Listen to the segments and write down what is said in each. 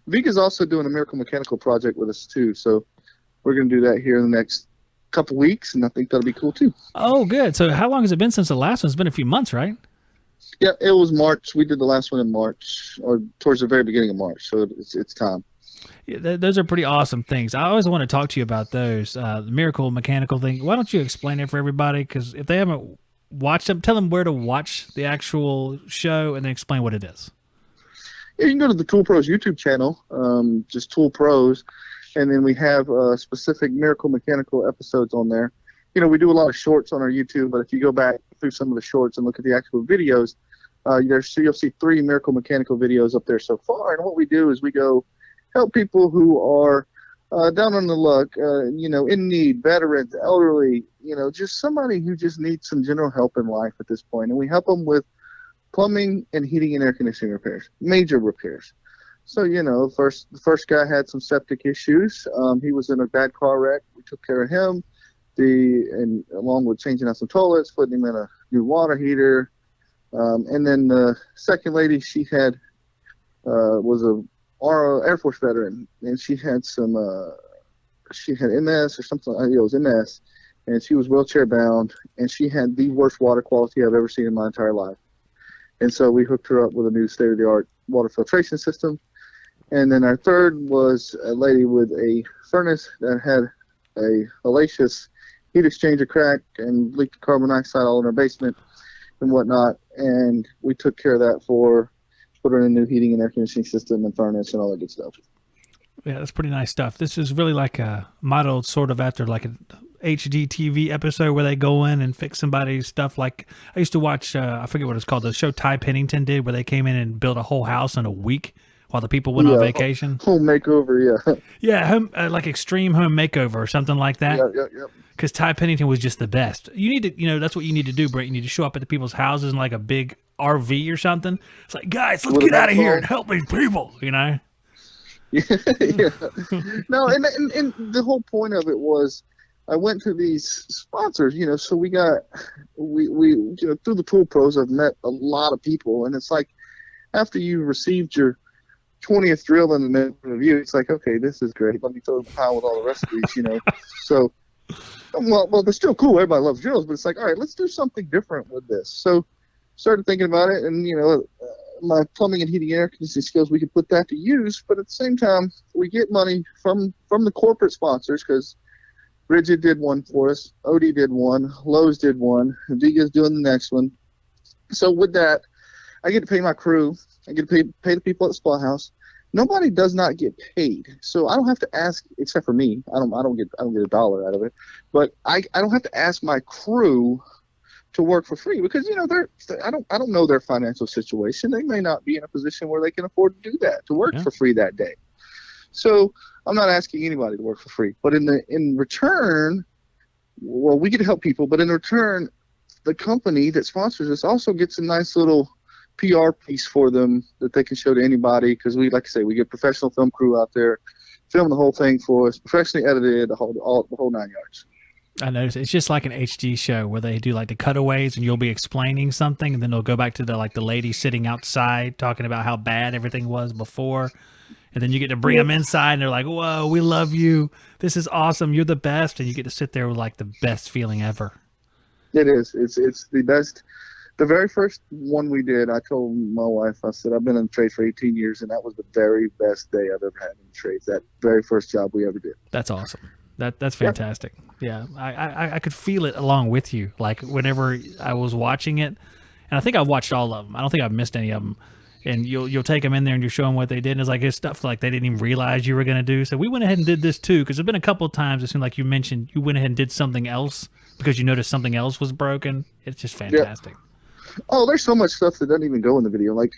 Vika's also doing a Miracle Mechanical project with us too, so we're going to do that here in the next couple weeks, and I think that'll be cool too. Oh, good. So how long has it been since the last one? It's been a few months, right? Yeah, it was March. We did the last one in March, or towards the very beginning of March, so it's time. Yeah, those are pretty awesome things. I always want to talk to you about those. The Miracle Mechanical thing. Why don't you explain it for everybody? Because if they haven't watched them, tell them where to watch the actual show and then explain what it is. Yeah, you can go to the Tool Pros YouTube channel, just Tool Pros, and then we have specific Miracle Mechanical episodes on there. You know, we do a lot of shorts on our YouTube, but if you go back through some of the shorts and look at the actual videos, you'll see 3 Miracle Mechanical videos up there so far. And what we do is we go help people who are down on the luck, in need, veterans, elderly, just somebody who just needs some general help in life at this point. And we help them with plumbing and heating and air conditioning repairs, major repairs. So, the first guy had some septic issues. He was in a bad car wreck. We took care of him. And along with changing out some toilets, putting him in a new water heater. And then the second lady, she was a Air Force veteran, and she had MS or something. It was MS, and she was wheelchair bound, and she had the worst water quality I've ever seen in my entire life. And so we hooked her up with a new state-of-the-art water filtration system. And then our third was a lady with a furnace that had a hellacious heat exchanger crack and leaked carbon dioxide all in her basement and whatnot. And we took care of that put her in a new heating and air conditioning system and furnace and all that good stuff. Yeah, that's pretty nice stuff. This is really like a modeled sort of after like an HGTV episode where they go in and fix somebody's stuff. Like I used to watch, I forget what it's called, the show Ty Pennington did where they came in and built a whole house in a week while the people went on vacation. Home makeover, yeah. Yeah, like extreme home makeover or something like that. Yeah. Because Ty Pennington was just the best. You need to, that's what you need to do, Brett. You need to show up at the people's houses in like a big RV or something. It's like, guys, let's get out of here and help these people, Yeah. No, and the whole point of it was I went to these sponsors, so we through the Tool Pros, I've met a lot of people, and it's like after you received your 20th drill in the review, it's like, okay, this is great. Let me throw the pile with all the rest of these, So, well, they're still cool. Everybody loves drills, but it's like, all right, let's do something different with this. So, started thinking about it, and my plumbing and heating and air conditioning skills, we could put that to use. But at the same time, we get money from the corporate sponsors because Rigid did one for us, OD did one, Lowe's did one, Viga's doing the next one. So with that, I get to pay my crew. I get to pay the people at the spa house. Nobody does not get paid, so I don't have to ask, except for me. I don't get a dollar out of it, but I don't have to ask my crew to work for free because I don't know their financial situation. They may not be in a position where they can afford to do that, to work for free that day. So I'm not asking anybody to work for free, but in return, well, we get to help people, but in return, the company that sponsors us also gets a nice little PR piece for them that they can show to anybody because we, like I say, we get professional film crew out there, film the whole thing for us, professionally edited, the whole 9 yards. I noticed it's just like an HD show where they do like the cutaways and you'll be explaining something and then they'll go back to the lady sitting outside talking about how bad everything was before. And then you get to bring them inside and they're like, whoa, we love you. This is awesome. You're the best. And you get to sit there with like the best feeling ever. It is. It's the best. The very first one we did, I told my wife, I said, I've been in the trade for 18 years, and that was the very best day I've ever had in the trade. That very first job we ever did. That's awesome. That's fantastic. Yeah, I could feel it along with you. Like whenever I was watching it, and I think I've watched all of them. I don't think I've missed any of them. And you'll take them in there and you show them what they did. And it's like it's stuff like they didn't even realize you were going to do. So we went ahead and did this too because there's been a couple of times it seemed like you mentioned you went ahead and did something else because you noticed something else was broken. It's just fantastic. Yep. Oh, there's so much stuff that doesn't even go in the video. Like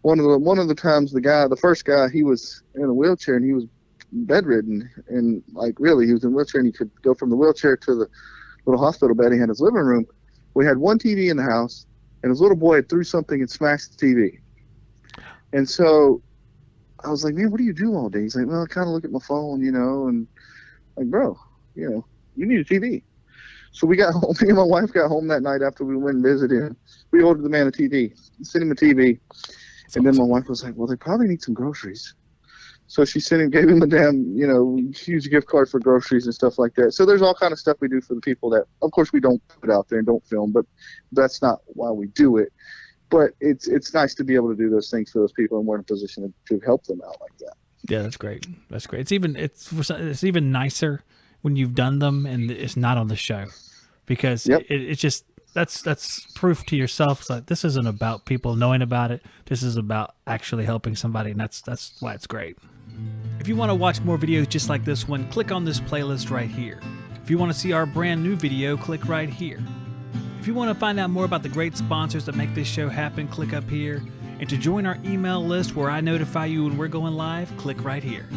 one of the times the first guy, he was in a wheelchair and he was bedridden, and like really he was in a wheelchair and he could go from the wheelchair to the little hospital bed he had in his living room. We had one TV in the house, and his little boy had threw something and smashed the TV. And so I was like, man, what do you do all day? He's like, well, I kind of look at my phone, and like, bro, you need a TV. So we got home, me and my wife got home that night after we went and visited him. We ordered the man a TV, sent him a TV. And then my wife was like, well, they probably need some groceries. So she sent him, gave him a damn, huge gift card for groceries and stuff like that. So there's all kind of stuff we do for the people that, of course, we don't put out there and don't film, but that's not why we do it. But it's nice to be able to do those things for those people, and we're in a position to help them out like that. Yeah, that's great. That's great. It's even nicer when you've done them and it's not on the show, because it's just that's proof to yourself. It's like, this isn't about people knowing about it. This is about actually helping somebody, and that's why it's great. If you want to watch more videos just like this one, click on this playlist right here. If you want to see our brand new video, click right here. If you want to find out more about the great sponsors that make this show happen, click up here. And to join our email list where I notify you when we're going live, click right here.